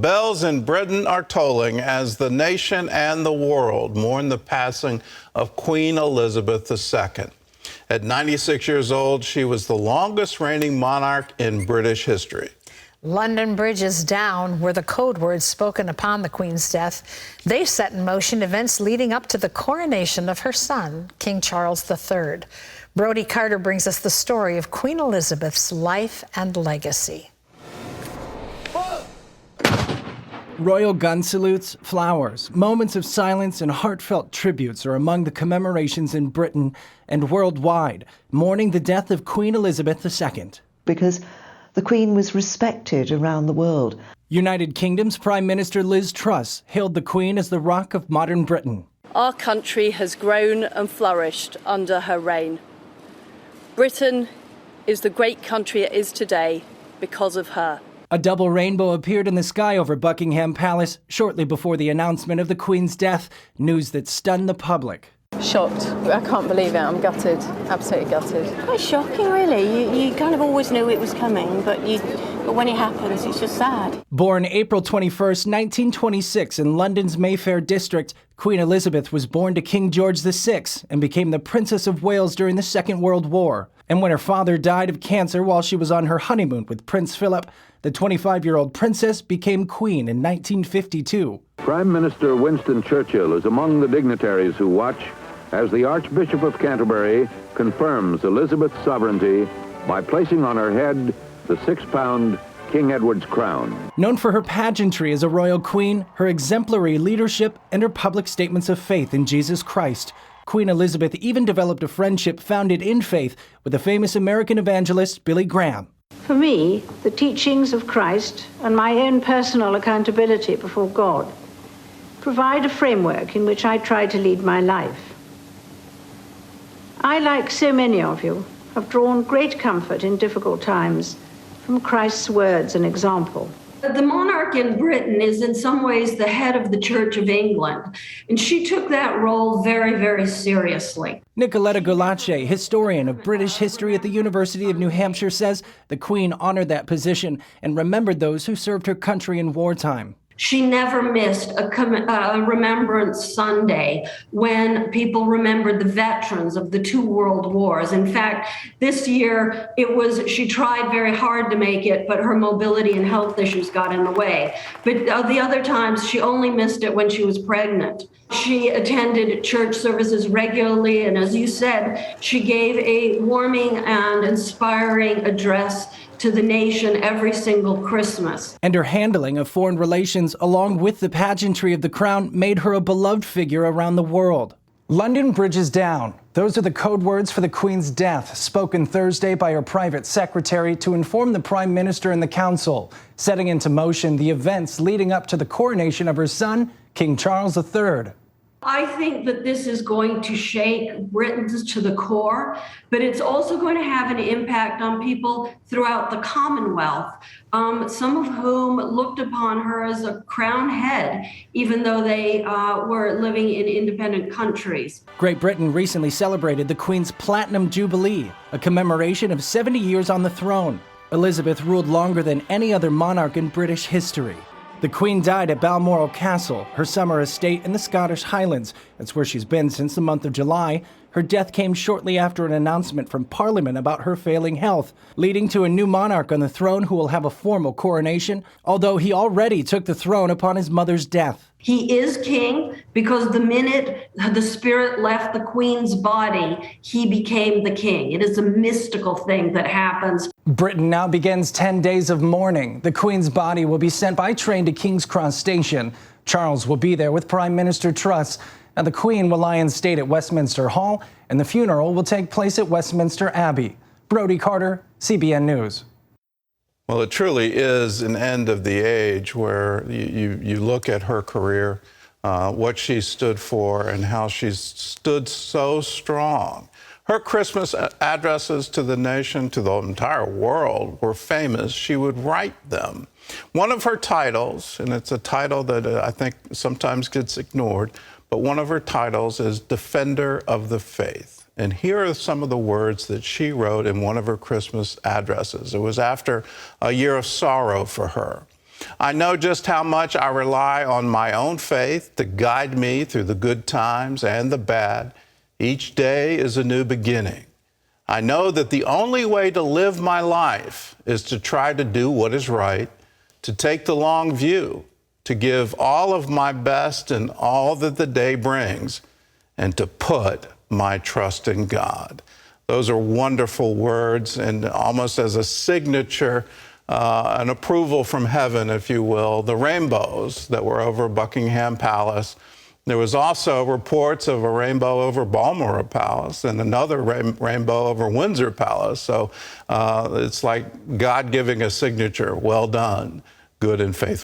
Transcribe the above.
bells in Britain are tolling as the nation and the world mourn the passing of Queen Elizabeth II. At 96 years old, she was the longest reigning monarch in British history. London Bridge is down were the code words spoken upon the Queen's death. They set in motion events leading up to the coronation of her son, King Charles III. Brody Carter brings us the story of Queen Elizabeth's life and legacy. Royal gun salutes, flowers, moments of silence, and heartfelt tributes are among the commemorations in Britain and worldwide, mourning the death of Queen Elizabeth II. Because the Queen was respected around the world. United Kingdom's Prime Minister Liz Truss hailed the Queen as the rock of modern Britain. Our country has grown and flourished under her reign. Britain is the great country it is today because of her. A double rainbow appeared in the sky over Buckingham Palace shortly before the announcement of the Queen's death, news that stunned the public. Shocked. I can't believe it. I'm gutted. Absolutely gutted. Quite shocking, really. You kind of always knew it was coming, but when it happens, it's just sad. Born April 21st, 1926 in London's Mayfair district, Queen Elizabeth was born to King George VI and became the Princess of Wales during the Second World War. And when her father died of cancer while she was on her honeymoon with Prince Philip, the 25-year-old princess became queen in 1952. Prime Minister Winston Churchill is among the dignitaries who watch as the Archbishop of Canterbury confirms Elizabeth's sovereignty by placing on her head the 6-pound King Edward's crown. Known for her pageantry as a royal queen, her exemplary leadership, and her public statements of faith in Jesus Christ, Queen Elizabeth even developed a friendship founded in faith with the famous American evangelist Billy Graham. For me, the teachings of Christ and my own personal accountability before God provide a framework in which I try to lead my life. I, like so many of you, have drawn great comfort in difficult times from Christ's words and example. The monarch in Britain is in some ways the head of the Church of England, and she took that role very, very seriously. Nicoletta Golace, historian of British history at the University of New Hampshire, says the Queen honored that position and remembered those who served her country in wartime. She never missed a Remembrance Sunday when people remembered the veterans of the 2 world wars. In fact, this year she tried very hard to make it, but her mobility and health issues got in the way. But the other times, she only missed it when she was pregnant. She attended church services regularly, and as you said, she gave a warming and inspiring address to the nation every single Christmas. And her handling of foreign relations, along with the pageantry of the crown, made her a beloved figure around the world. London Bridge is down. Those are the code words for the Queen's death, spoken Thursday by her private secretary to inform the Prime Minister and the Council, setting into motion the events leading up to the coronation of her son, King Charles III. I think that this is going to shake Britain to the core, but it's also going to have an impact on people throughout the Commonwealth, some of whom looked upon her as a crown head, even though they were living in independent countries. Great Britain recently celebrated the Queen's Platinum Jubilee, a commemoration of 70 years on the throne. Elizabeth ruled longer than any other monarch in British history. The Queen died at Balmoral Castle, her summer estate in the Scottish Highlands. That's where she's been since the month of July. Her death came shortly after an announcement from Parliament about her failing health, leading to a new monarch on the throne who will have a formal coronation, although he already took the throne upon his mother's death. He is king because the minute the spirit left the Queen's body, he became the king. It is a mystical thing that happens. Britain now begins 10 days of mourning. The Queen's body will be sent by train to King's Cross Station. Charles will be there with Prime Minister Truss. And the Queen will lie in state at Westminster Hall, and the funeral will take place at Westminster Abbey. Brody Carter, CBN News. Well, it truly is an end of the age where you look at her career, what she stood for, and how she stood so strong. Her Christmas addresses to the nation, to the entire world, were famous. She would write them. One of her titles, and it's a title that I think sometimes gets ignored, but one of her titles is Defender of the Faith. And here are some of the words that she wrote in one of her Christmas addresses. It was after a year of sorrow for her. I know just how much I rely on my own faith to guide me through the good times and the bad. Each day is a new beginning. I know that the only way to live my life is to try to do what is right, to take the long view, to give all of my best in all that the day brings, and to put my trust in God. Those are wonderful words, and almost as a signature, an approval from heaven, if you will, the rainbows that were over Buckingham Palace. There was also reports of a rainbow over Balmoral Palace and another rainbow over Windsor Palace. So it's like God giving a signature, well done, good and faithful.